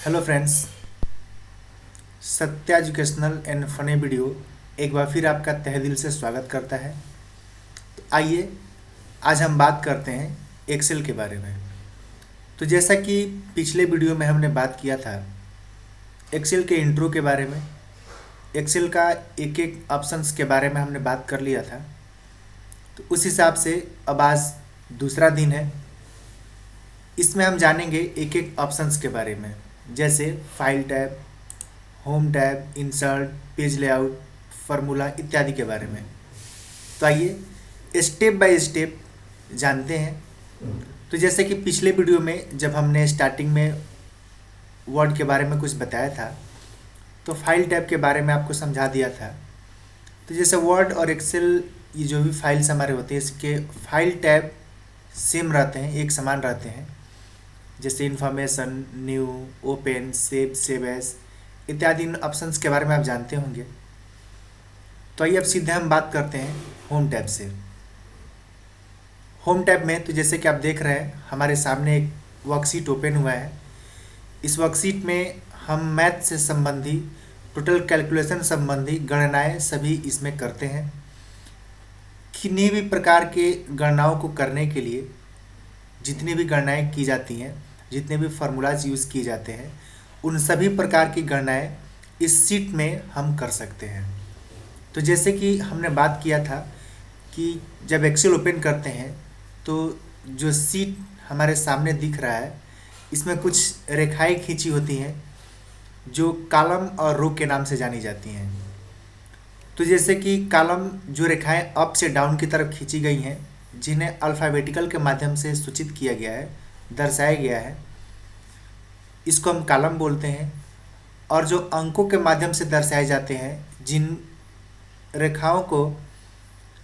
Hello friends, Satya educational and funny video एक बार फिर आपका तहे दिल से स्वागत करता है। तो आइए आज हम बात करते हैं एक्सेल के बारे में। तो जैसा कि पिछले वीडियो में हमने बात किया था एक्सेल के इंट्रो के बारे में, एक्सेल का एक एक ऑप्शंस के बारे में हमने बात कर लिया था। तो उस हिसाब से अब आज दूसरा दिन है, इसमें हम जानेंगे एक एक ऑप्शंस के बारे में, जैसे file tab, home tab, insert, page layout, formula इत्यादि के बारे में। तो आइए स्टेप बाय स्टेप जानते हैं। तो जैसे कि पिछले वीडियो में जब हमने स्टार्टिंग में वर्ड के बारे में कुछ बताया था, तो फाइल टैब के बारे में आपको समझा दिया था। तो जैसे वर्ड और एक्सेल ये जो भी फाइल्स हमारे होते हैं, इसके फाइल टैब सेम रहते हैं, एक समान रहते हैं। जैसे information, new, open, save, save as इत्यादि इन ऑप्शंस के बारे में आप जानते होंगे। तो आइए अब सीधे हम बात करते हैं होम टैब से। होम टैब में तो जैसे कि आप देख रहे हैं हमारे सामने एक वर्कशीट ओपन हुआ है। इस वर्कशीट में हम मैथ से संबंधी, टोटल कैलकुलेशन संबंधी गणनाएं सभी इसमें करते हैं। किन्हीं भी प्रकार के गणनाओं को करने के लिए जितनी भी गणनाएं की जाती हैं, जितने भी फार्मूलाज यूज़ किए जाते हैं, उन सभी प्रकार की गणनाएं इस सीट में हम कर सकते हैं। तो जैसे कि हमने बात किया था कि जब एक्सेल ओपन करते हैं तो जो सीट हमारे सामने दिख रहा है, इसमें कुछ रेखाएं खींची होती हैं जो कॉलम और रो के नाम से जानी जाती हैं। तो जैसे कि कॉलम जो रेखाएं अप से डाउन की तरफ खींची गई हैं, जिन्हें अल्फ़ाबेटिकल के माध्यम से सूचित किया गया है, दर्शाया गया है, इसको हम कॉलम बोलते हैं। और जो अंकों के माध्यम से दर्शाए जाते हैं, जिन रेखाओं को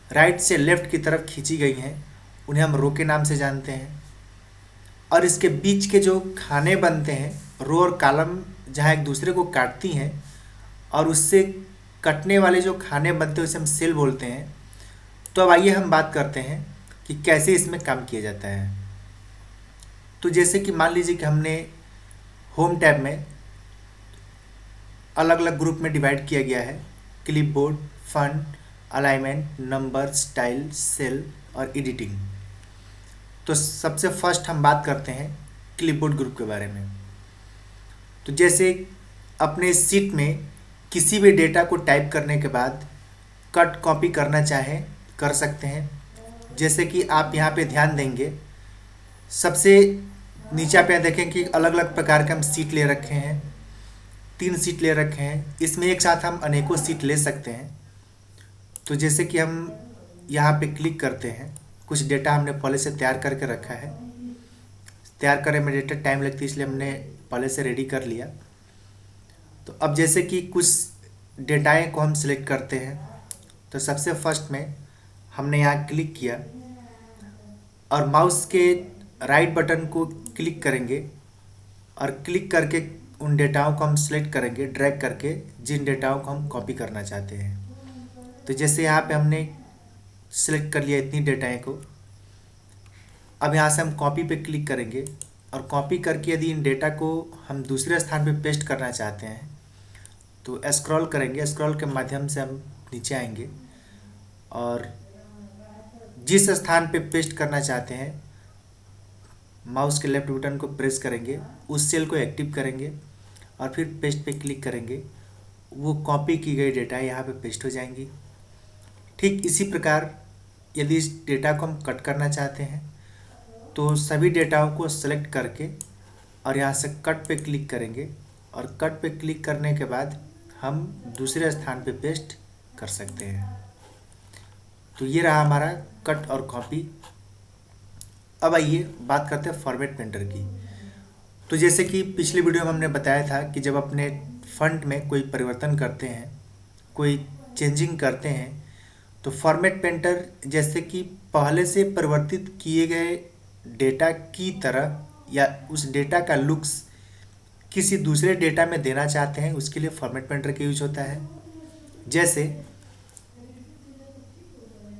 राइट से लेफ्ट की तरफ खींची गई हैं, उन्हें हम रो के नाम से जानते हैं। और इसके बीच के जो खाने बनते हैं, रो और कॉलम जहाँ एक दूसरे को काटती हैं और उससे कटने वाले जो खाने बनते हैं उसे हम सेल बोलते हैं। तो अब आइए हम बात करते हैं कि कैसे इसमें काम किया जाता है। तो जैसे कि मान लीजिए कि हमने होम टैब में अलग अलग ग्रुप में डिवाइड किया गया है, clipboard, font, alignment, number, style, cell और एडिटिंग। तो सबसे फर्स्ट हम बात करते हैं क्लिपबोर्ड ग्रुप के बारे में। तो जैसे अपने सीट में किसी भी डेटा को टाइप करने के बाद कट कॉपी करना चाहें कर सकते हैं। जैसे कि आप यहाँ पे ध्यान देंगे, सबसे नीचे पे देखें कि अलग अलग प्रकार के हम सीट ले रखे हैं, 3 सीट ले रखे हैं। इसमें एक साथ हम अनेकों सीट ले सकते हैं। तो जैसे कि हम यहाँ पे क्लिक करते हैं, कुछ डेटा हमने पहले से तैयार करके रखा है। तैयार करने में डेटा टाइम लगती है, इसलिए हमने पहले से रेडी कर लिया। तो अब जैसे कि कुछ डेटाएं को हम सिलेक्ट करते हैं, तो सबसे फर्स्ट में हमने यहाँ क्लिक किया और माउस के राइट बटन को क्लिक करेंगे और क्लिक करके उन डेटाओं को हम सिलेक्ट करेंगे, ड्रैग करके, जिन डेटाओं को हम कॉपी करना चाहते हैं। तो जैसे यहाँ पे हमने सिलेक्ट कर लिया इतनी डेटाएं को। अब यहाँ से हम कॉपी पे क्लिक करेंगे और कॉपी करके यदि इन डेटा को हम दूसरे स्थान पे पेस्ट करना चाहते हैं तो स्क्रॉल करेंगे। स्क्रॉल के माध्यम से हम नीचे आएंगे और जिस स्थान पे पेस्ट करना चाहते हैं, माउस के लेफ्ट बटन को प्रेस करेंगे, उस सेल को एक्टिव करेंगे और फिर पेस्ट पे क्लिक करेंगे। वो कॉपी की गई डेटा यहाँ पे पेस्ट हो जाएंगी। ठीक इसी प्रकार यदि इस डेटा को हम कट करना चाहते हैं तो सभी डेटाओं को सेलेक्ट करके और यहाँ से कट पे क्लिक करेंगे और कट पे क्लिक करने के बाद हम दूसरे स्थान पे पेस्ट कर सकते हैं। तो ये रहा हमारा कट और कॉपी। अब आइए बात करते हैं फॉर्मेट पेंटर की। तो जैसे कि पिछली वीडियो में हमने बताया था कि जब अपने फंड में कोई परिवर्तन करते हैं, कोई चेंजिंग करते हैं, तो फॉर्मेट पेंटर जैसे कि पहले से परिवर्तित किए गए डेटा की तरह या उस डेटा का लुक्स किसी दूसरे डेटा में देना चाहते हैं, उसके लिए फॉर्मेट पेंटर का यूज होता है। जैसे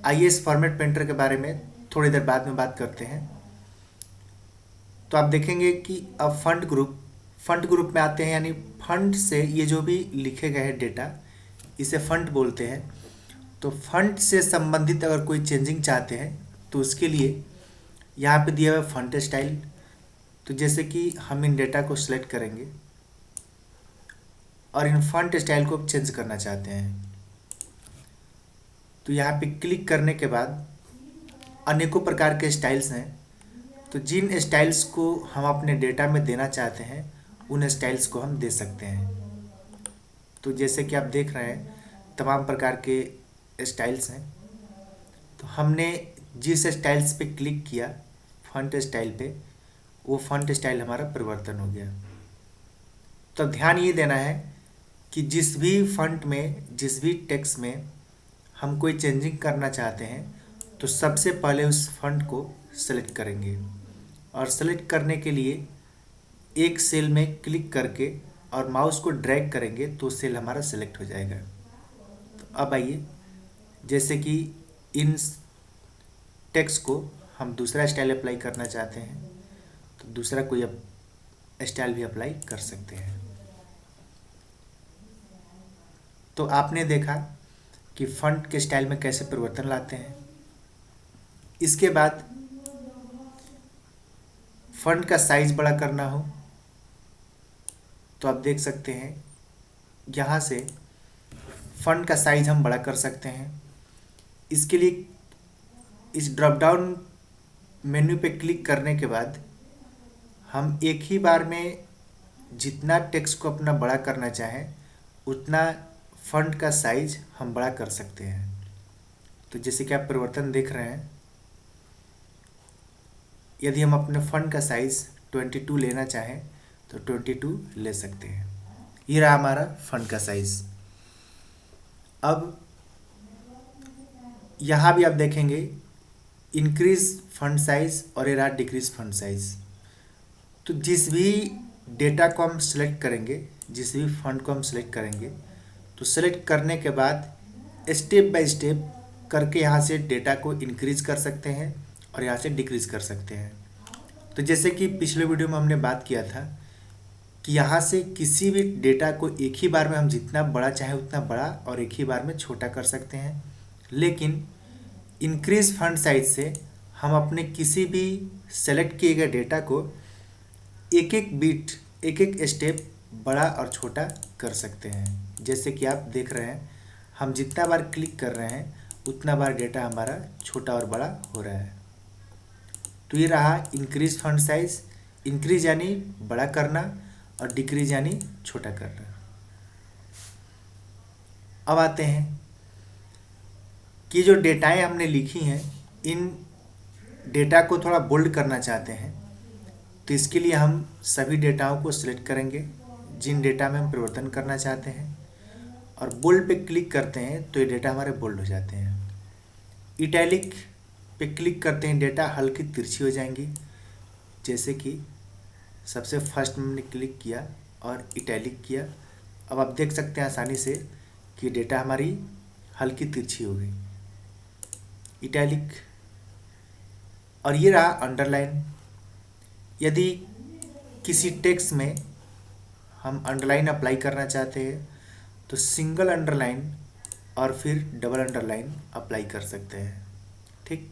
आइए इस फॉर्मेट पेंटर के बारे में थोड़ी देर बाद में बात करते हैं। तो आप देखेंगे कि अब फंड ग्रुप फंड ग्रुप में आते हैं, यानी फंड से ये जो भी लिखे गए हैं डेटा, इसे फंड बोलते हैं। तो फंड से संबंधित अगर कोई चेंजिंग चाहते हैं तो उसके लिए यहाँ पे दिया हुआ है फंड स्टाइल। तो जैसे कि हम इन डेटा को सिलेक्ट करेंगे और इन फंड स्टाइल को चेंज करना चाहते हैं, तो यहाँ पे क्लिक करने के बाद अनेकों प्रकार के स्टाइल्स हैं। तो जिन स्टाइल्स को हम अपने डेटा में देना चाहते हैं उन स्टाइल्स को हम दे सकते हैं। तो जैसे कि आप देख रहे हैं तमाम प्रकार के स्टाइल्स हैं। तो हमने जिस स्टाइल्स पे क्लिक किया फंट स्टाइल पे, वो फंट स्टाइल हमारा परिवर्तन हो गया। तो ध्यान ये देना है कि जिस भी फंट में, जिस भी टेक्स्ट में हम कोई चेंजिंग करना चाहते हैं तो सबसे पहले उस फंट को सेलेक्ट करेंगे और सेलेक्ट करने के लिए एक सेल में क्लिक करके और माउस को ड्रैग करेंगे तो सेल हमारा सेलेक्ट हो जाएगा। तो अब आइए, जैसे कि इन टेक्स्ट को हम दूसरा स्टाइल अप्लाई करना चाहते हैं तो दूसरा कोई स्टाइल भी अप्लाई कर सकते हैं। तो आपने देखा कि फंट के स्टाइल में कैसे परिवर्तन लाते हैं। इसके बाद फंट का साइज बड़ा करना हो तो आप देख सकते हैं यहाँ से फंट का साइज हम बड़ा कर सकते हैं। इसके लिए इस ड्रॉप डाउन मेन्यू पे क्लिक करने के बाद हम एक ही बार में जितना टेक्स्ट को अपना बड़ा करना चाहें उतना फंट का साइज हम बड़ा कर सकते हैं। तो जैसे कि आप परिवर्तन देख रहे हैं, यदि हम अपने फंट का साइज 22 लेना चाहें तो 22 ले सकते हैं। ये रहा हमारा फंट का साइज। अब यहाँ भी आप देखेंगे इंक्रीज फंट साइज और ये रहा डिक्रीज फंट साइज। तो जिस भी डेटा को हम सेलेक्ट करेंगे, जिस भी फंड को हम सेलेक्ट करेंगे, तो सेलेक्ट करने के बाद स्टेप बाय स्टेप करके यहाँ से डेटा को इंक्रीज कर सकते हैं और यहाँ से डिक्रीज कर सकते हैं। तो जैसे कि पिछले वीडियो में हमने बात किया था कि यहाँ से किसी भी डेटा को एक ही बार में हम जितना बड़ा चाहें उतना बड़ा और एक ही बार में छोटा कर सकते हैं। लेकिन इंक्रीज फंड साइज से हम अपने किसी भी सेलेक्ट किए गए डेटा को एक एक बीट, एक एक स्टेप बड़ा और छोटा कर सकते हैं। जैसे कि आप देख रहे हैं हम जितना बार क्लिक कर रहे हैं उतना बार डेटा हमारा छोटा और बड़ा हो रहा है। तो ये रहा इंक्रीज फंड साइज। इंक्रीज यानी बड़ा करना और डिक्रीज यानी छोटा करना। अब आते हैं कि जो डेटाएं हमने लिखी हैं, इन डेटा को थोड़ा बोल्ड करना चाहते हैं तो इसके लिए हम सभी डेटाओं को सिलेक्ट करेंगे जिन डेटा में हम परिवर्तन करना चाहते हैं और बोल्ड पे क्लिक करते हैं तो ये डेटा हमारे बोल्ड हो जाते हैं। इटैलिक पे क्लिक करते हैं, डेटा हल्की तिरछी हो जाएंगी। जैसे कि सबसे फर्स्ट में हमने क्लिक किया और इटैलिक किया, अब आप देख सकते हैं आसानी से कि डेटा हमारी हल्की तिरछी हो गई, इटैलिक। और ये रहा अंडरलाइन। यदि किसी टेक्स्ट में हम अंडरलाइन अप्लाई करना चाहते हैं तो सिंगल अंडरलाइन और फिर डबल अंडरलाइन अप्लाई कर सकते हैं। ठीक,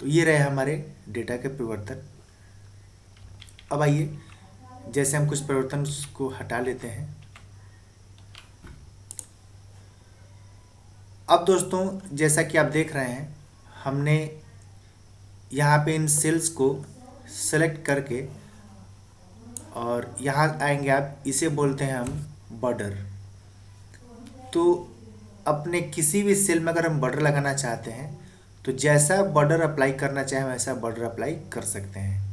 तो ये रहे हमारे डेटा के परिवर्तन। अब आइए, जैसे हम कुछ परिवर्तन को हटा लेते हैं। अब दोस्तों जैसा कि आप देख रहे हैं हमने यहाँ पे इन सेल्स को सेलेक्ट करके और यहाँ आएंगे आप, इसे बोलते हैं हम बॉर्डर। तो अपने किसी भी सेल में अगर हम बॉर्डर लगाना चाहते हैं तो जैसा बॉर्डर अप्लाई करना चाहें वैसा बॉर्डर अप्लाई कर सकते हैं।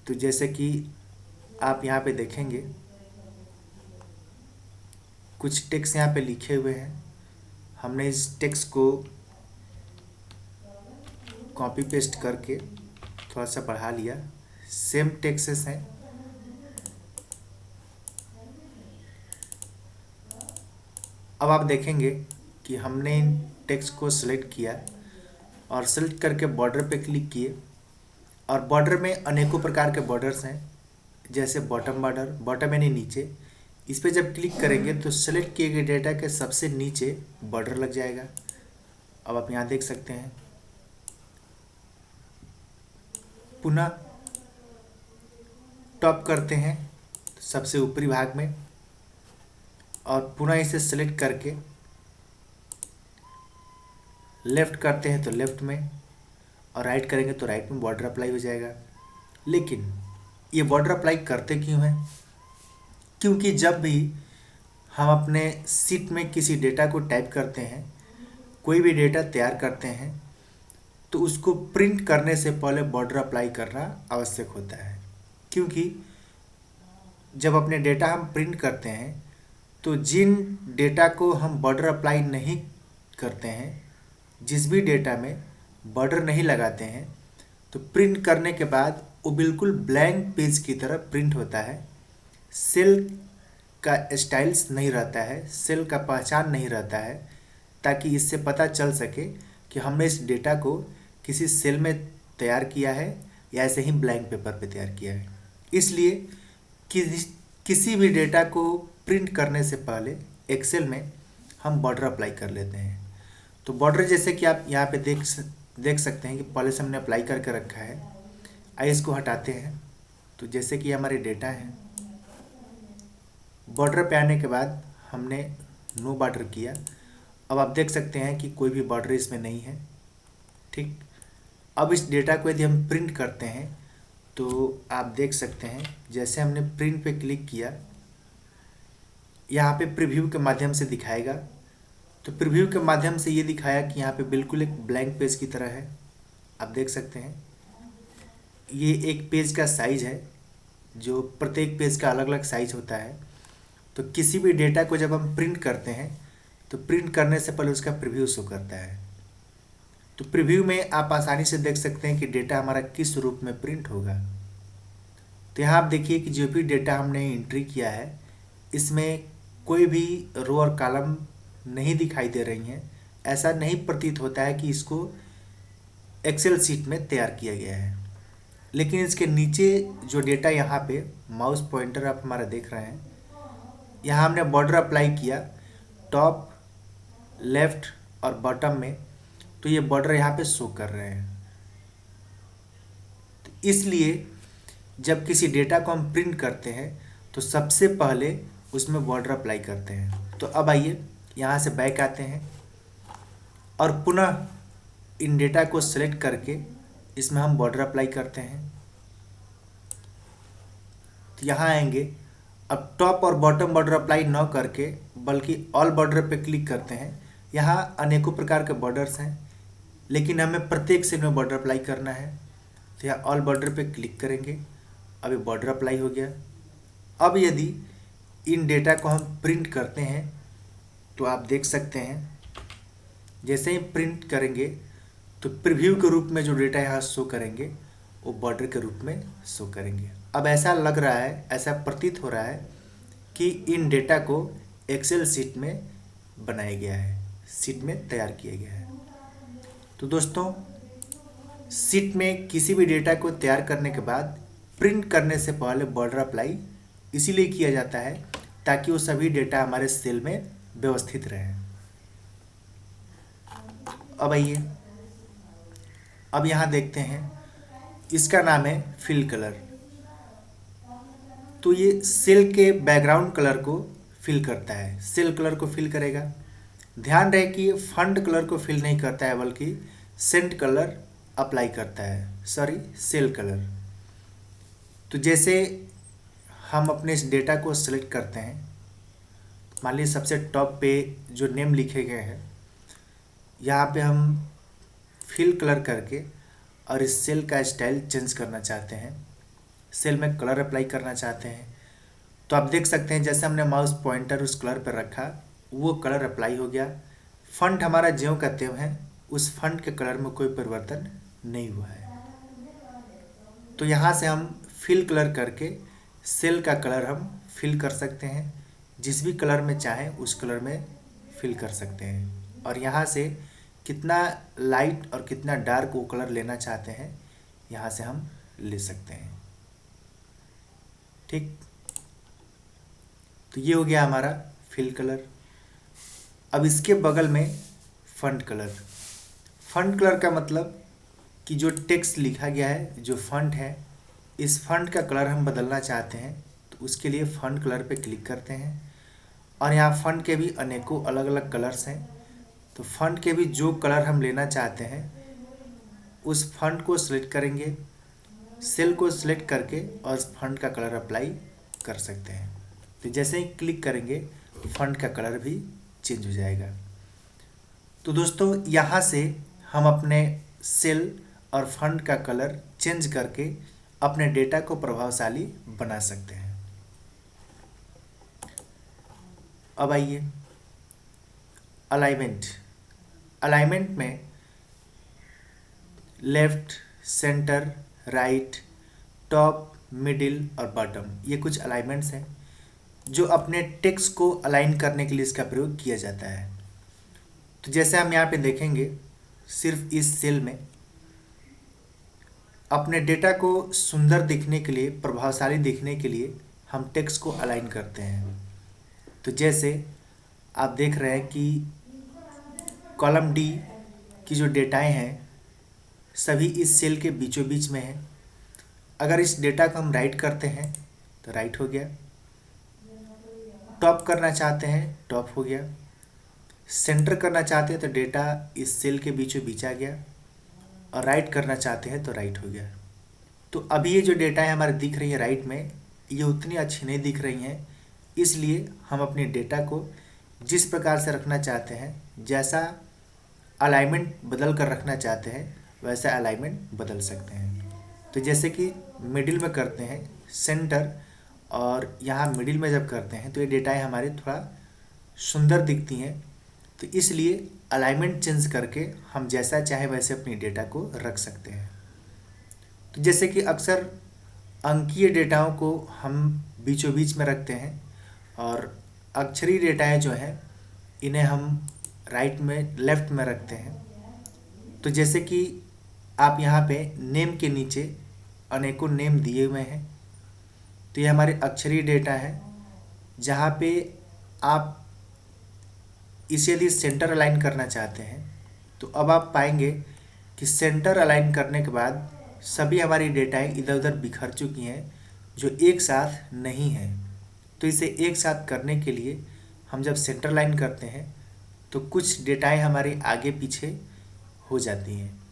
तो जैसे कि आप यहाँ पे देखेंगे कुछ टेक्स्ट यहाँ पे लिखे हुए हैं, हमने इस टेक्स्ट को कॉपी पेस्ट करके थोड़ा सा बढ़ा लिया। सेम टेक्सेस हैं। अब आप देखेंगे कि हमने इन टेक्स्ट को सिलेक्ट किया और सेलेक्ट करके बॉर्डर पे क्लिक किए और बॉर्डर में अनेकों प्रकार के बॉर्डर्स हैं। जैसे बॉटम बॉर्डर, बॉटम यानी नीचे, इस पर जब क्लिक करेंगे तो सेलेक्ट किए गए डेटा के सबसे नीचे बॉर्डर लग जाएगा। अब आप यहाँ देख सकते हैं। पुनः टॉप करते हैं सबसे ऊपरी भाग में और पुनः इसे सेलेक्ट करके लेफ़्ट करते हैं तो लेफ़्ट में और राइट करेंगे तो राइट में बॉर्डर अप्लाई हो जाएगा। लेकिन ये बॉर्डर अप्लाई करते क्यों हैं? क्योंकि जब भी हम अपने शीट में किसी डेटा को टाइप करते हैं, कोई भी डेटा तैयार करते हैं, तो उसको प्रिंट करने से पहले बॉर्डर अप्लाई करना आवश्यक होता है। क्योंकि जब अपने डेटा हम प्रिंट करते हैं तो जिन डेटा को हम बॉर्डर अप्लाई नहीं करते हैं, जिस भी डेटा में बॉर्डर नहीं लगाते हैं, तो प्रिंट करने के बाद वो बिल्कुल ब्लैंक पेज की तरह प्रिंट होता है। सेल का स्टाइल्स नहीं रहता है, सेल का पहचान नहीं रहता है, ताकि इससे पता चल सके कि हमने इस डेटा को किसी सेल में तैयार किया है या ऐसे ही ब्लैंक पेपर पे तैयार किया है। इसलिए किसी भी डेटा को प्रिंट करने से पहले एक्सेल में हम बॉर्डर अप्लाई कर लेते हैं। तो बॉर्डर जैसे कि आप यहाँ पे देख सकते हैं कि पहले से हमने अप्लाई करके रखा है। आइए इसको हटाते हैं। तो जैसे कि हमारे डेटा है, बॉर्डर पे आने के बाद हमने नो बॉर्डर किया। अब आप देख सकते हैं कि कोई भी बॉर्डर इसमें नहीं है। ठीक, अब इस डेटा को यदि हम प्रिंट करते हैं तो आप देख सकते हैं जैसे हमने प्रिंट पे क्लिक किया, यहाँ पे प्रीव्यू के माध्यम से दिखाएगा। तो प्रीव्यू के माध्यम से ये दिखाया कि यहाँ पे बिल्कुल एक ब्लैंक पेज की तरह है। आप देख सकते हैं ये एक पेज का साइज है, जो प्रत्येक पेज का अलग अलग साइज होता है। तो किसी भी डेटा को जब हम प्रिंट करते हैं तो प्रिंट करने से पहले उसका प्रीव्यू शो करता है। तो प्रीव्यू में आप आसानी से देख सकते हैं कि डेटा हमारा किस रूप में प्रिंट होगा। तो यहाँ आप देखिए कि जो भी डेटा हमने एंट्री किया है, इसमें कोई भी रो और कॉलम नहीं दिखाई दे रही हैं। ऐसा नहीं प्रतीत होता है कि इसको एक्सेल शीट में तैयार किया गया है। लेकिन इसके नीचे जो डेटा यहाँ पे माउस पॉइंटर आप हमारा देख रहे हैं, यहाँ हमने बॉर्डर अप्लाई किया टॉप, लेफ्ट और बॉटम में, तो ये बॉर्डर यहाँ पे शो कर रहे हैं। तो इसलिए जब किसी डेटा को हम प्रिंट करते हैं तो सबसे पहले उसमें बॉर्डर अप्लाई करते हैं। तो अब आइए यहाँ से बैक आते हैं और पुनः इन डेटा को सेलेक्ट करके इसमें हम बॉर्डर अप्लाई करते हैं। तो यहाँ आएंगे, अब टॉप और बॉटम बॉर्डर अप्लाई न करके बल्कि ऑल बॉर्डर पे क्लिक करते हैं। यहाँ अनेकों प्रकार के बॉर्डर्स हैं, लेकिन हमें प्रत्येक सेल में बॉर्डर अप्लाई करना है। तो यहाँ ऑल बॉर्डर पे क्लिक करेंगे। अभी बॉर्डर अप्लाई हो गया। अब यदि इन डेटा को हम प्रिंट करते हैं तो आप देख सकते हैं जैसे ही प्रिंट करेंगे तो प्रीव्यू के रूप में जो डेटा यहाँ शो करेंगे वो बॉर्डर के रूप में शो करेंगे। अब ऐसा लग रहा है, ऐसा प्रतीत हो रहा है कि इन डेटा को एक्सेल शीट में बनाया गया है, शीट में तैयार किया गया है। तो दोस्तों, शीट में किसी भी डेटा को तैयार करने के बाद प्रिंट करने से पहले बॉर्डर अप्लाई इसीलिए किया जाता है ताकि वो सभी डेटा हमारे सेल में व्यवस्थित रहे। अब आइए, अब यहाँ देखते हैं, इसका नाम है फिल कलर। तो ये सेल के बैकग्राउंड कलर को फिल करता है, सेल कलर को फिल करेगा। ध्यान रहे कि ये फंड कलर को फिल नहीं करता है बल्कि सेंट कलर अप्लाई करता है, सॉरी सेल कलर। तो जैसे हम अपने इस डेटा को सेलेक्ट करते हैं, मान लीजिए सबसे टॉप पे जो नेम लिखे गए हैं, यहाँ पे हम फिल कलर करके और इस सेल का स्टाइल चेंज करना चाहते हैं, सेल में कलर अप्लाई करना चाहते हैं। तो आप देख सकते हैं जैसे हमने माउस पॉइंटर उस कलर पर रखा, वो कलर अप्लाई हो गया। फंड हमारा ज्यों का त्यों है, उस फंड के कलर में कोई परिवर्तन नहीं हुआ है। तो यहाँ से हम फिल कलर करके सेल का कलर हम फिल कर सकते हैं, जिस भी कलर में चाहें उस कलर में फिल कर सकते हैं। और यहाँ से कितना लाइट और कितना डार्क वो कलर लेना चाहते हैं, यहाँ से हम ले सकते हैं। ठीक। तो ये हो गया हमारा फिल कलर। अब इसके बगल में फॉन्ट कलर। फॉन्ट कलर का मतलब कि जो टेक्स्ट लिखा गया है, जो फॉन्ट है, इस फॉन्ट का कलर हम बदलना चाहते हैं तो उसके लिए फॉन्ट कलर पे क्लिक करते हैं। और यहाँ फॉन्ट के भी अनेकों अलग अलग कलर्स हैं। तो फॉन्ट के भी जो कलर हम लेना चाहते हैं उस फॉन्ट को सिलेक्ट करेंगे, सेल को सिलेक्ट करके और उस फॉन्ट का कलर अप्लाई कर सकते हैं। तो जैसे ही क्लिक करेंगे फॉन्ट का कलर भी चेंज हो जाएगा। तो दोस्तों यहाँ से हम अपने सेल और फॉन्ट का कलर चेंज करके अपने डेटा को प्रभावशाली बना सकते हैं। अब आइए अलाइनमेंट। अलाइनमेंट में left, centre, right, top, middle और बॉटम, ये कुछ अलाइनमेंट्स हैं जो अपने टेक्स्ट को अलाइन करने के लिए इसका प्रयोग किया जाता है। तो जैसे हम यहाँ पे देखेंगे, सिर्फ इस सेल में अपने डेटा को सुंदर दिखने के लिए, प्रभावशाली दिखने के लिए हम टेक्स्ट को अलाइन करते हैं। तो जैसे आप देख रहे हैं कि कॉलम डी की जो डेटाएं हैं सभी इस सेल के बीचों बीच में है। अगर इस डेटा को हम राइट करते हैं तो राइट हो गया, टॉप करना चाहते हैं टॉप हो गया, सेंटर करना चाहते हैं तो डेटा इस सेल के बीचों बीच आ गया, और राइट करना चाहते हैं तो राइट हो गया। तो अभी ये जो डेटा है हमारे दिख रही है राइट में, ये उतनी अच्छी नहीं दिख रही हैं, इसलिए हम अपने डेटा को जिस प्रकार से रखना चाहते हैं, जैसा अलाइनमेंट बदल कर रखना चाहते हैं वैसा अलाइनमेंट बदल सकते हैं। तो जैसे कि मिडिल में करते हैं सेंटर, और यहाँ मिडिल में जब करते हैं तो ये डेटाएं हमारे थोड़ा सुंदर दिखती हैं। तो इसलिए अलाइनमेंट चेंज करके हम जैसा चाहे वैसे अपनी डेटा को रख सकते हैं। तो जैसे कि अक्सर अंकीय डेटाओं को हम बीचों बीच में रखते हैं और अक्षरी डेटाएं जो हैं इन्हें हम राइट में, लेफ्ट में रखते हैं। तो जैसे कि आप यहाँ पे नेम के नीचे अनेकों नेम दिए हुए हैं, तो ये हमारे अक्षरी डेटा है जहाँ पे आप इसे यदि सेंटर अलाइन करना चाहते हैं तो अब आप पाएंगे कि सेंटर अलाइन करने के बाद सभी हमारी डेटाएं इधर उधर बिखर चुकी हैं जो एक साथ नहीं हैं। तो इसे एक साथ करने के लिए हम जब सेंटर लाइन करते हैं तो कुछ डेटाएं हमारी आगे पीछे हो जाती हैं।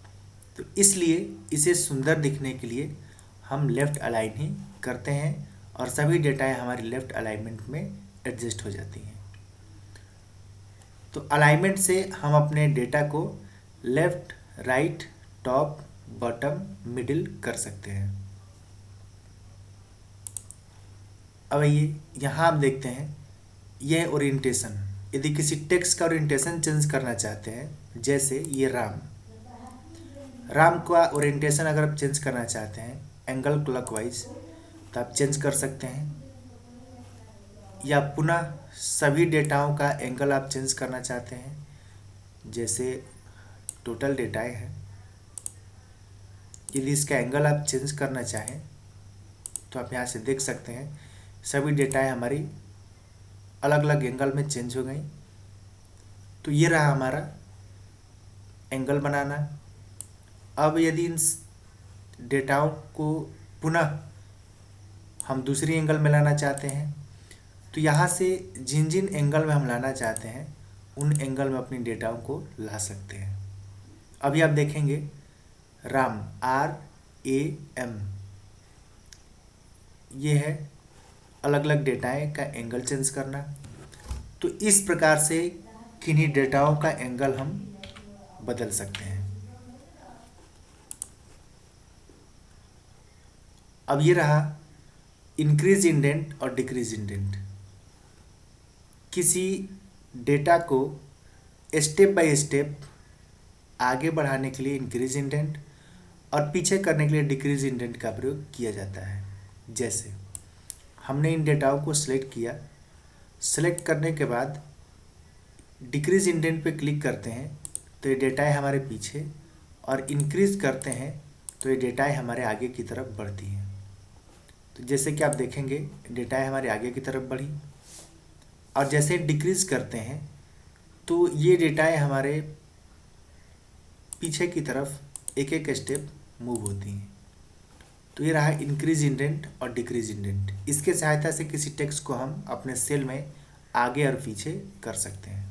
तो इसलिए इसे सुंदर दिखने के लिए हम लेफ़्ट अलाइन ही करते हैं और सभी डेटाएं हमारी लेफ़्ट अलाइनमेंट में एडजस्ट हो जाती हैं। तो अलाइनमेंट से हम अपने डेटा को left, right, top, bottom, middle कर सकते हैं। अब ये यहाँ आप देखते हैं यह ओरिएंटेशन। यदि किसी टेक्स्ट का ओरिएंटेशन चेंज करना चाहते हैं, जैसे ये राम का ओरिएंटेशन अगर आप चेंज करना चाहते हैं एंगल क्लॉकवाइज तो आप चेंज कर सकते हैं, या पुनः सभी डेटाओं का एंगल आप चेंज करना चाहते हैं, जैसे टोटल डेटाएं हैं, यदि इसका एंगल आप चेंज करना चाहें तो आप यहाँ से देख सकते हैं सभी डेटाएं हमारी अलग अलग एंगल में चेंज हो गई। तो ये रहा हमारा एंगल बनाना। अब यदि इन डेटाओं को पुनः हम दूसरी एंगल में लाना चाहते हैं तो यहाँ से जिन जिन एंगल में हम लाना चाहते हैं उन एंगल में अपनी डेटाओं को ला सकते हैं। अभी आप देखेंगे RAM, RAM, ये है अलग अलग डेटाएं का एंगल चेंज करना। तो इस प्रकार से किन्हीं डेटाओं का एंगल हम बदल सकते हैं। अब ये रहा इंक्रीज इंडेंट और डिक्रीज इंडेंट। किसी डेटा को स्टेप बाय स्टेप आगे बढ़ाने के लिए इंक्रीज इंडेंट और पीछे करने के लिए डिक्रीज इंडेंट का प्रयोग किया जाता है। जैसे हमने इन डेटाओं को सिलेक्ट किया, सिलेक्ट करने के बाद डिक्रीज इंडेंट पे क्लिक करते हैं तो ये डेटाएं हमारे पीछे, और इंक्रीज करते हैं तो ये डेटाएं हमारे आगे की तरफ बढ़ती हैं। तो जैसे कि आप देखेंगे डेटा हमारे आगे की तरफ बढ़ी, और जैसे डिक्रीज करते हैं तो ये डेटाएं हमारे पीछे की तरफ एक एक स्टेप मूव होती हैं। तो ये रहा इंक्रीज इंडेंट और डिक्रीज इंडेंट। इसके सहायता से किसी टेक्स्ट को हम अपने सेल में आगे और पीछे कर सकते हैं।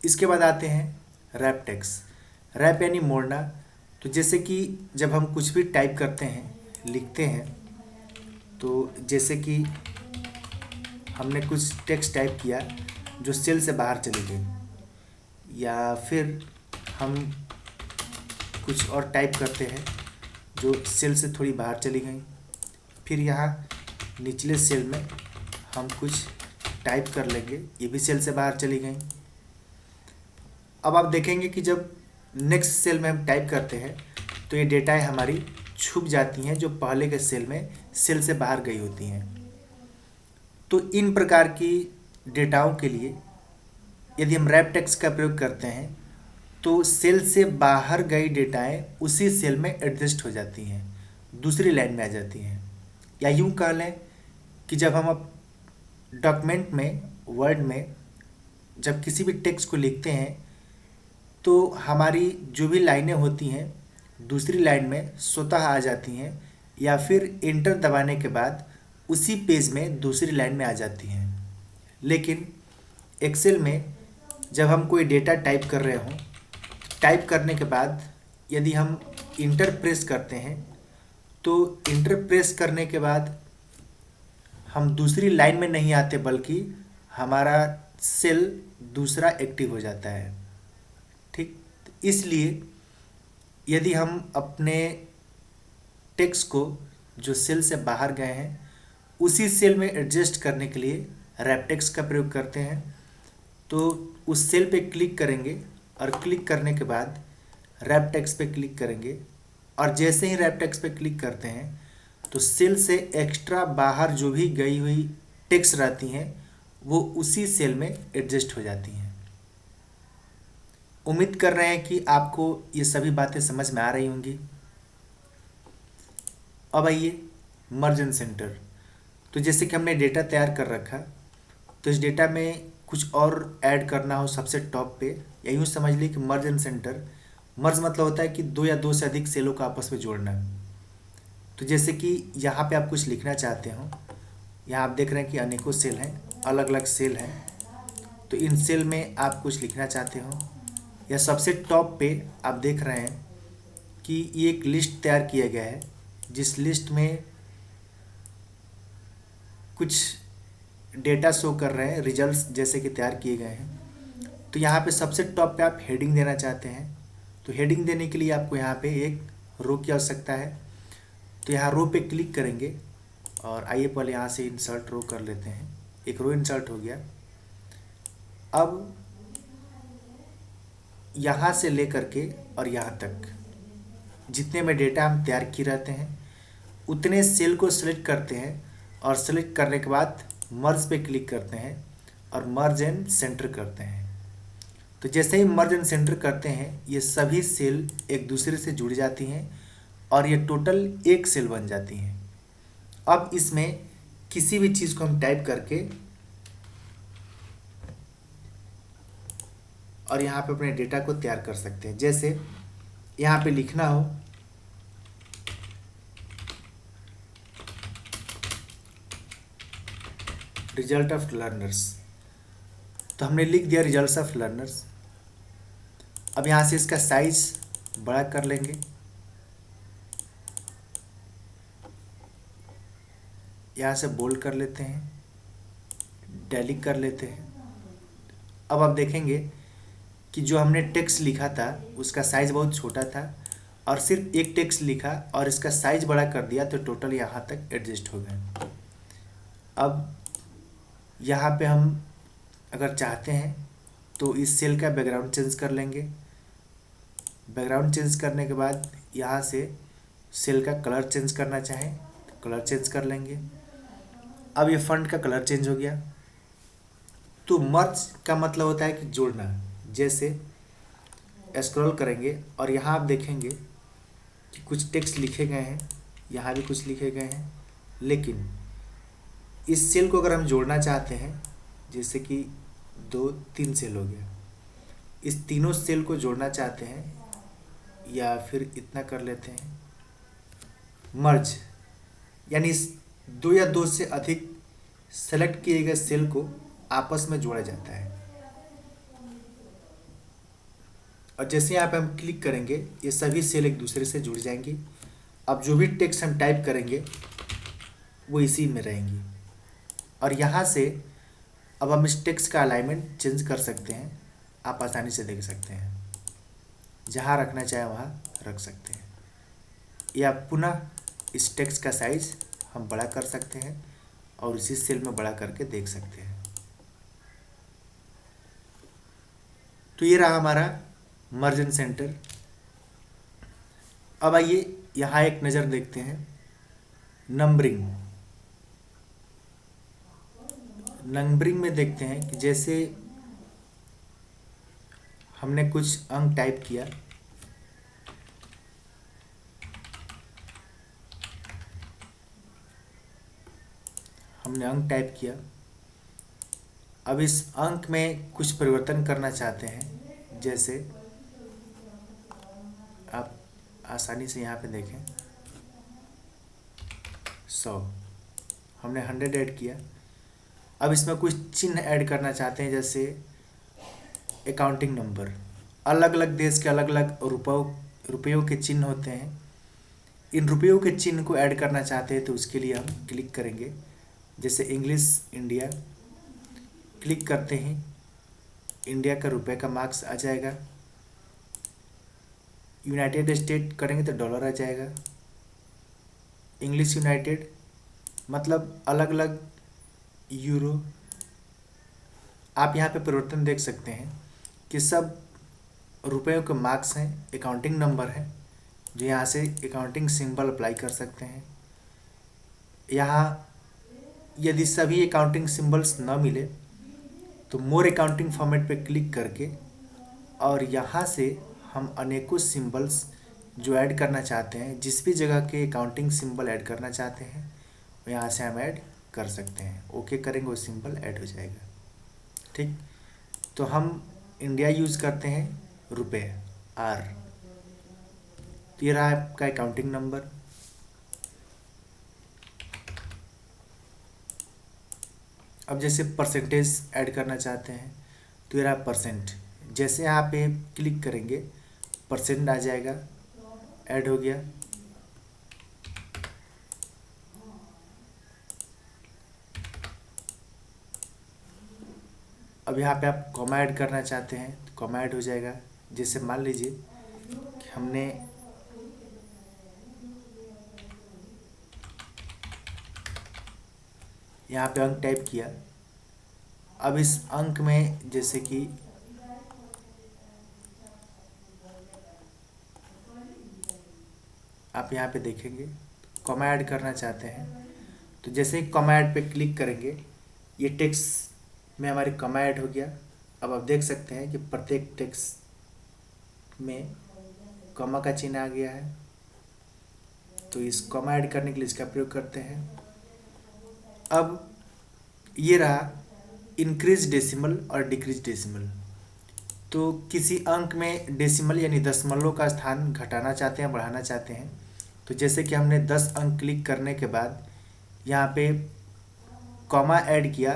इसके बाद आते हैं रैप टेक्स्ट। रैप यानी मोड़ना। तो जैसे कि जब हम कुछ भी टाइप करते हैं, लिखते हैं, तो जैसे कि हमने कुछ टेक्स्ट टाइप किया जो सेल से बाहर चली गई, या फिर हम कुछ और टाइप करते हैं जो सेल से थोड़ी बाहर चली गई, फिर यहाँ निचले सेल में हम कुछ टाइप कर लेंगे, ये भी सेल से बाहर चली गई। अब आप देखेंगे कि जब नेक्स्ट सेल में हम टाइप करते हैं तो ये डेटाएं हमारी छुप जाती हैं जो पहले के सेल में सेल से बाहर गई होती हैं। तो इन प्रकार की डेटाओं के लिए यदि हम रैप टेक्स्ट का प्रयोग करते हैं तो सेल से बाहर गई डेटाएं उसी सेल में एडजस्ट हो जाती हैं, दूसरी लाइन में आ जाती हैं। या यूँ कह लें कि जब हम अब डॉक्यूमेंट में, वर्ड में जब किसी भी टेक्स्ट को लिखते हैं तो हमारी जो भी लाइनें होती हैं दूसरी लाइन में स्वतः आ जाती हैं, या फिर एंटर दबाने के बाद उसी पेज में दूसरी लाइन में आ जाती हैं। लेकिन एक्सेल में जब हम कोई डेटा टाइप कर रहे हों, टाइप करने के बाद यदि हम इंटर प्रेस करते हैं तो इंटर प्रेस करने के बाद हम दूसरी लाइन में नहीं आते, बल्कि हमारा सेल दूसरा एक्टिव हो जाता है। ठीक, इसलिए यदि हम अपने टेक्स्ट को जो सेल से बाहर गए हैं उसी सेल में एडजस्ट करने के लिए रैप टेक्स्ट का प्रयोग करते हैं। तो उस सेल पे क्लिक करेंगे और क्लिक करने के बाद रैप टेक्स्ट पे क्लिक करेंगे, और जैसे ही रैप टेक्स्ट पे क्लिक करते हैं तो सेल से एक्स्ट्रा बाहर जो भी गई हुई टेक्स्ट रहती हैं वो उसी सेल में एडजस्ट हो जाती हैं। उम्मीद कर रहे हैं कि आपको ये सभी बातें समझ में आ रही होंगी। अब आइए मर्ज एंड सेंटर। तो जैसे कि हमने डेटा तैयार कर रखा, तो इस डेटा में कुछ और ऐड करना हो सबसे टॉप पे, या यूँ समझ ली कि मर्ज एंड सेंटर। मर्ज मतलब होता है कि दो या दो से अधिक सेलों को आपस में जोड़ना। तो जैसे कि यहाँ पे आप कुछ लिखना चाहते हो, यहाँ आप देख रहे हैं कि अनेकों सेल हैं, अलग अलग सेल हैं। तो इन सेल में आप कुछ लिखना चाहते हो, या सबसे टॉप पे आप देख रहे हैं कि ये एक लिस्ट तैयार किया गया है, जिस लिस्ट में कुछ डेटा शो कर रहे हैं, रिजल्ट्स जैसे कि तैयार किए गए हैं। तो यहाँ पे सबसे टॉप पे आप हेडिंग देना चाहते हैं। तो हेडिंग देने के लिए आपको यहाँ पे एक रो की आवश्यकता है। तो यहाँ रो पे क्लिक करेंगे, और आइए पहले यहाँ से इंसर्ट रो कर लेते हैं। एक रो इंसर्ट हो गया। अब यहाँ से लेकर के और यहाँ तक जितने में डेटा हम तैयार किए रहते हैं उतने सेल को सिलेक्ट करते हैं, और सेलेक्ट करने के बाद मर्ज पे क्लिक करते हैं और मर्ज एंड सेंटर करते हैं। तो जैसे ही मर्ज एंड सेंटर करते हैं ये सभी सेल एक दूसरे से जुड़ जाती हैं और ये टोटल एक सेल बन जाती हैं। अब इसमें किसी भी चीज़ को हम टाइप करके और यहाँ पे अपने डेटा को तैयार कर सकते हैं। जैसे यहाँ पे लिखना हो रिजल्ट ऑफ लर्नर्स, तो हमने लिख दिया रिजल्ट्स ऑफ लर्नर्स। अब यहाँ से इसका साइज बड़ा कर लेंगे, यहाँ से बोल्ड कर लेते हैं, डैलिक कर लेते हैं। अब आप देखेंगे कि जो हमने टेक्स्ट लिखा था उसका साइज बहुत छोटा था, और सिर्फ एक टेक्स्ट लिखा और इसका साइज बड़ा कर दिया तो टोटल यहाँ तक एडजस्ट हो गए। अब यहाँ पे हम अगर चाहते हैं तो इस सेल का बैकग्राउंड चेंज कर लेंगे। बैकग्राउंड चेंज करने के बाद यहाँ से सेल का कलर चेंज करना चाहें तो कलर चेंज कर लेंगे। अब ये फॉन्ट का कलर चेंज हो गया। तो मर्ज का मतलब होता है कि जोड़ना। जैसे स्क्रॉल करेंगे और यहाँ आप देखेंगे कि कुछ टेक्स्ट लिखे गए हैं, यहाँ भी कुछ लिखे गए हैं, लेकिन इस सेल को अगर हम जोड़ना चाहते हैं, जैसे कि 2-3 सेल हो गया, इस तीनों सेल को जोड़ना चाहते हैं, या फिर इतना कर लेते हैं मर्ज, यानी इस 2 या 2 से अधिक सेलेक्ट किए गए सेल को आपस में जोड़ा जाता है। और जैसे यहाँ पे हम क्लिक करेंगे, ये सभी सेल एक दूसरे से जुड़ जाएंगी। अब जो भी टेक्स्ट हम टाइप करेंगे वो इसी में रहेंगी। और यहाँ से अब हम इस टेक्स्ट का अलाइनमेंट चेंज कर सकते हैं, आप आसानी से देख सकते हैं, जहाँ रखना चाहे वहाँ रख सकते हैं, या पुनः इस टेक्स्ट का साइज हम बड़ा कर सकते हैं और इसी सेल में बड़ा करके देख सकते हैं। तो ये रहा हमारा मर्ज एंड सेंटर। अब आइए यहाँ एक नज़र देखते हैं नंबरिंग। नंबरिंग में देखते हैं कि जैसे हमने कुछ अंक टाइप किया, अब इस अंक में कुछ परिवर्तन करना चाहते हैं। जैसे आप आसानी से यहाँ पे देखें 100, हमने 100 ऐड किया। अब इसमें कुछ चिन्ह ऐड करना चाहते हैं, जैसे अकाउंटिंग नंबर। अलग अलग देश के अलग अलग रुपयों के चिन्ह होते हैं। इन रुपयों के चिन्ह को ऐड करना चाहते हैं तो उसके लिए हम क्लिक करेंगे, जैसे इंग्लिश इंडिया, क्लिक करते ही इंडिया का रुपए का मार्क्स आ जाएगा। यूनाइटेड स्टेट करेंगे तो डॉलर आ जाएगा। इंग्लिश यूनाइटेड मतलब अलग अलग यूरो। आप यहाँ पे परिवर्तन देख सकते हैं कि सब रुपयों के मार्क्स हैं, अकाउंटिंग नंबर है, जो यहाँ से अकाउंटिंग सिंबल अप्लाई कर सकते हैं। यहाँ यदि सभी अकाउंटिंग सिंबल्स न मिले तो मोर अकाउंटिंग फॉर्मेट पे क्लिक करके और यहाँ से हम अनेकों सिंबल्स जो ऐड करना चाहते हैं, जिस भी जगह के अकाउंटिंग सिंबल ऐड करना चाहते हैं यहाँ से हम ऐड कर सकते हैं। ओके करेंगे, वो सिंबल ऐड हो जाएगा। ठीक, तो हम इंडिया यूज़ करते हैं, रुपए आर। तो ये रहा आपका अकाउंटिंग नंबर। अब जैसे परसेंटेज ऐड करना चाहते हैं तो ये रहा परसेंट। जैसे यहाँ पे क्लिक करेंगे परसेंट आ जाएगा, ऐड हो गया। अब यहाँ पे आप कॉमा ऐड करना चाहते हैं तो कॉमा ऐड हो जाएगा। जैसे मान लीजिए कि हमने यहाँ पे अंक टाइप किया। अब इस अंक में जैसे कि आप यहाँ पे देखेंगे कॉमा ऐड करना चाहते हैं, तो जैसे ही कॉमा ऐड पे क्लिक करेंगे ये टेक्स्ट में हमारी कॉमा ऐड हो गया। अब आप देख सकते हैं कि प्रत्येक टेक्स्ट में कॉमा का चिन्ह आ गया है। तो इस कॉमा ऐड करने के लिए इसका प्रयोग करते हैं। अब ये रहा इंक्रीज डेसिमल और डिक्रीज डेसिमल। तो किसी अंक में डेसिमल यानी दशमलव का स्थान घटाना चाहते हैं, बढ़ाना चाहते हैं। तो जैसे कि हमने 10 अंक क्लिक करने के बाद यहाँ पे कॉमा ऐड किया,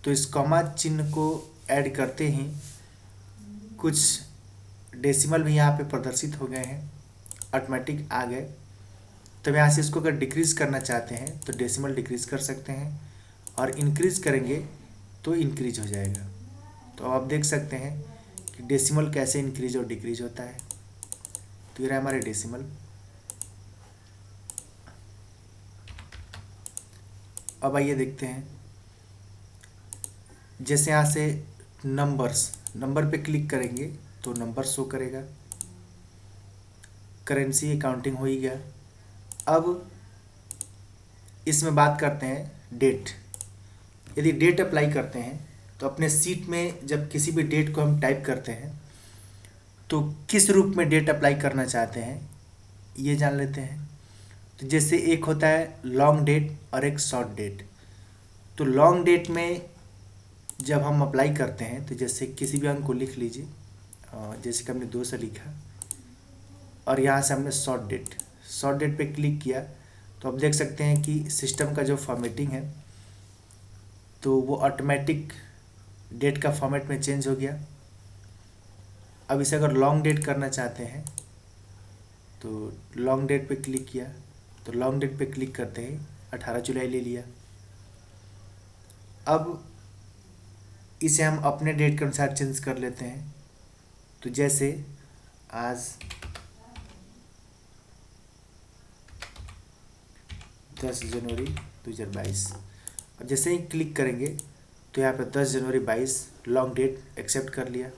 तो इस कॉमा चिन्ह को ऐड करते ही कुछ डेसिमल भी यहाँ पे प्रदर्शित हो गए हैं, ऑटोमेटिक आ गए। तब यहाँ से इसको अगर डिक्रीज़ करना चाहते हैं तो डेसिमल डिक्रीज़ कर सकते हैं, और इंक्रीज़ करेंगे तो इंक्रीज हो जाएगा। तो अब आप देख सकते हैं कि डेसिमल कैसे इंक्रीज और डिक्रीज होता है। तो ये रहा हमारे डेसिमल। अब आइए देखते हैं, जैसे यहाँ से नंबर पे क्लिक करेंगे तो नंबर शो करेगा। करेंसी अकाउंटिंग हो ही गया। अब इसमें बात करते हैं डेट। यदि डेट अप्लाई करते हैं तो अपने सीट में जब किसी भी डेट को हम टाइप करते हैं तो किस रूप में डेट अप्लाई करना चाहते हैं ये जान लेते हैं। तो जैसे एक होता है लॉन्ग डेट और एक शॉर्ट डेट। तो लॉन्ग डेट में जब हम अप्लाई करते हैं तो जैसे किसी भी अंक को लिख लीजिए, जैसे कि हमने 2 से लिखा और यहाँ से हमने शॉर्ट डेट पे क्लिक किया तो आप देख सकते हैं कि सिस्टम का जो फॉर्मेटिंग है तो वो ऑटोमेटिक डेट का फॉर्मेट में चेंज हो गया। अब इसे अगर लॉन्ग डेट करना चाहते हैं तो लॉन्ग डेट पे क्लिक किया तो लॉन्ग डेट पे क्लिक करते ही 18 जुलाई ले लिया। अब इसे हम अपने डेट के अनुसार चेंज कर लेते हैं। तो जैसे आज 10 जनवरी 2022, अब जैसे ही क्लिक करेंगे तो यहाँ पे 10 जनवरी 22 लॉन्ग डेट एक्सेप्ट कर लिया।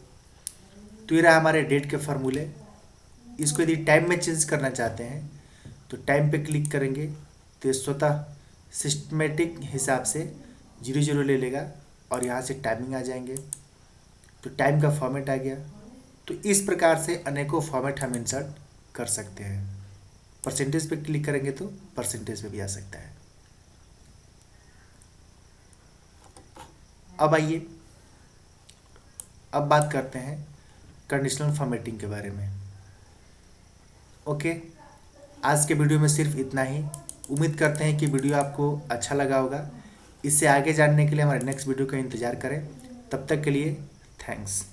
तो ये रहा हमारे डेट के फार्मूले। इसको यदि टाइम में चेंज करना चाहते हैं तो टाइम पे क्लिक करेंगे तो ये स्वतः सिस्टमेटिक हिसाब से 00 ले लेगा और यहाँ से टाइमिंग आ जाएंगे तो टाइम का फॉर्मेट आ गया। तो इस प्रकार से अनेकों फॉर्मेट हम इंसर्ट कर सकते हैं। परसेंटेज पे क्लिक करेंगे तो परसेंटेज पे भी आ सकता है। अब आइए अब बात करते हैं कंडीशनल फॉर्मेटिंग के बारे में। ओके, आज के वीडियो में सिर्फ इतना ही। उम्मीद करते हैं कि वीडियो आपको अच्छा लगा होगा। इससे आगे जानने के लिए हमारे नेक्स्ट वीडियो का इंतज़ार करें। तब तक के लिए थैंक्स।